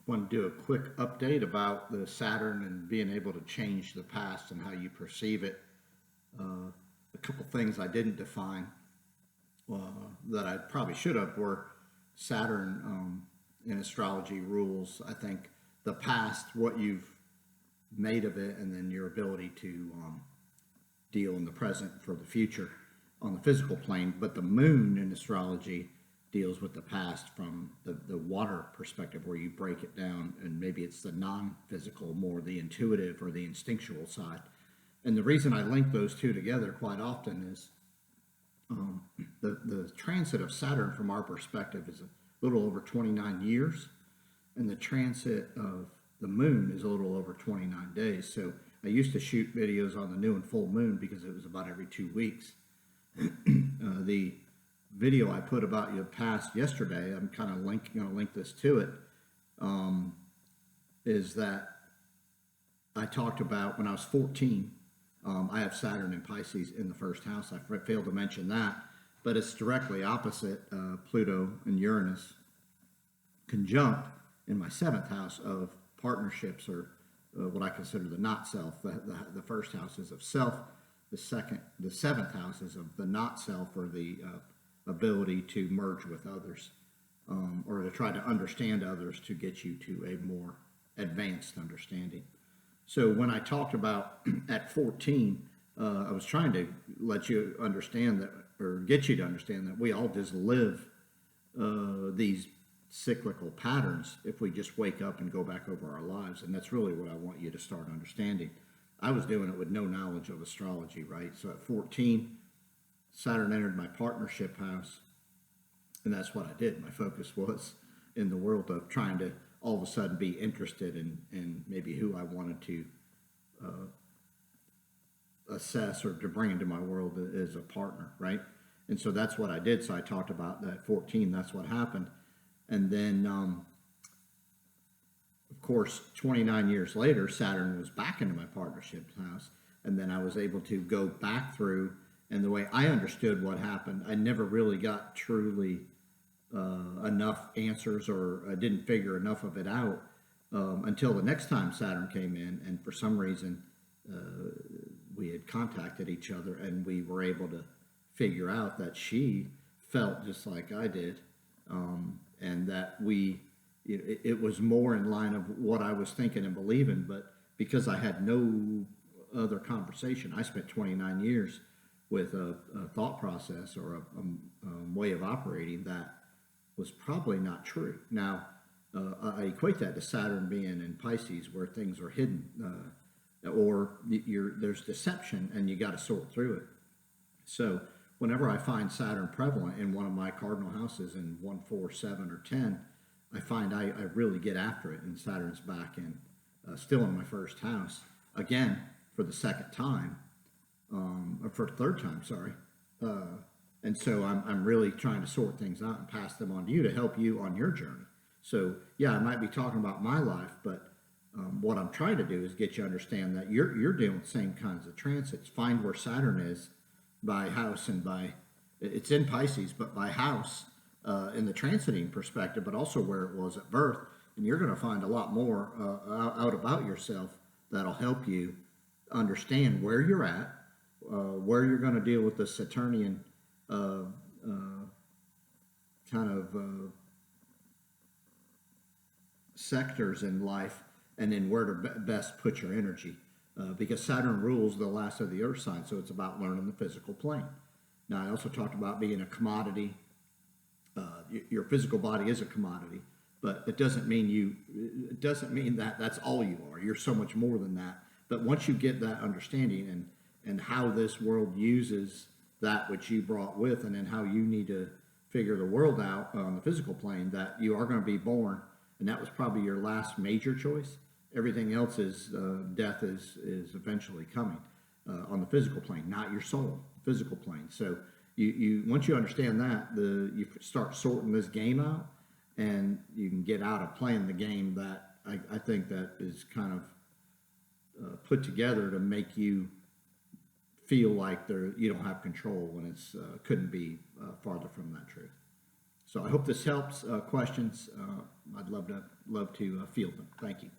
Want to do a quick update about the Saturn and being able to change the past and how you perceive it. A couple things I didn't define uh, that I probably should have were Saturn in astrology rules. I think the past, what you've made of it, and then your ability to deal in the present for the future on the physical plane. But the moon in astrology deals with the past from the water perspective, where you break it down, and maybe it's the non-physical, more the intuitive or the instinctual side. And the reason I link those two together quite often is the transit of Saturn from our perspective is a little over 29 years, and the transit of the moon is a little over 29 days. So I used to shoot videos on the new and full moon because it was about every 2 weeks. The video I put about your past yesterday, I'm kind of going to link this to it, is that I talked about when I was 14. I have Saturn in Pisces in the first house. I failed to mention that, but it's directly opposite Pluto and Uranus conjunct in my seventh house of partnerships, or what I consider the not self. The first house is of self. The seventh house is of the not self, or the ability to merge with others, or to try to understand others to get you to a more advanced understanding. So when I talked about at 14, I was trying to let you understand that, or get you to understand that we all just live these cyclical patterns if we just wake up and go back over our lives. And that's really what I want you to start understanding. I was doing it with no knowledge of astrology, right? So at 14, Saturn entered my partnership house, and that's what I did. My focus was in the world of trying to all of a sudden be interested in maybe who I wanted to assess or to bring into my world as a partner, right? And so that's what I did. So I talked about that 14, that's what happened. And then, of course, 29 years later, Saturn was back into my partnership house. And then I was able to go back through, and the way I understood what happened, I never really got truly enough answers, or I didn't figure enough of it out until the next time Saturn came in. And for some reason, we had contacted each other, and we were able to figure out that she felt just like I did, and that it was more in line of what I was thinking and believing. But because I had no other conversation, I spent 29 years with a thought process, or a way of operating that was probably not true. Now, I equate that to Saturn being in Pisces, where things are hidden, or there's deception, and you got to sort through it. So whenever I find Saturn prevalent in one of my cardinal houses in 1, 4, 7, or 10, I find I really get after it, and Saturn's back in, still in my first house, again, for the second time, or for the third time, sorry. And so I'm really trying to sort things out and pass them on to you to help you on your journey. So yeah, I might be talking about my life, but what I'm trying to do is get you to understand that you're dealing with the same kinds of transits. Find where Saturn is by house, and it's in Pisces, but by house in the transiting perspective, but also where it was at birth. And you're going to find a lot more out about yourself that'll help you understand where you're at, where you're going to deal with the Saturnian kind of sectors in life, and then where to best put your energy. Because Saturn rules the last of the earth sign, so it's about learning the physical plane. Now, I also talked about being a commodity. Your physical body is a commodity, but it doesn't mean that that's all you are. You're so much more than that. But once you get that understanding, and how this world uses that which you brought with, and then how you need to figure the world out on the physical plane, that you are going to be born, and that was probably your last major choice. Everything else is death is eventually coming on the physical plane, not your soul, physical plane. So you once you understand that, you start sorting this game out, and you can get out of playing the game that I think that is kind of put together to make you feel like you don't have control, when it's couldn't be farther from that truth. So I hope this helps. Questions, I'd love to field them. Thank you.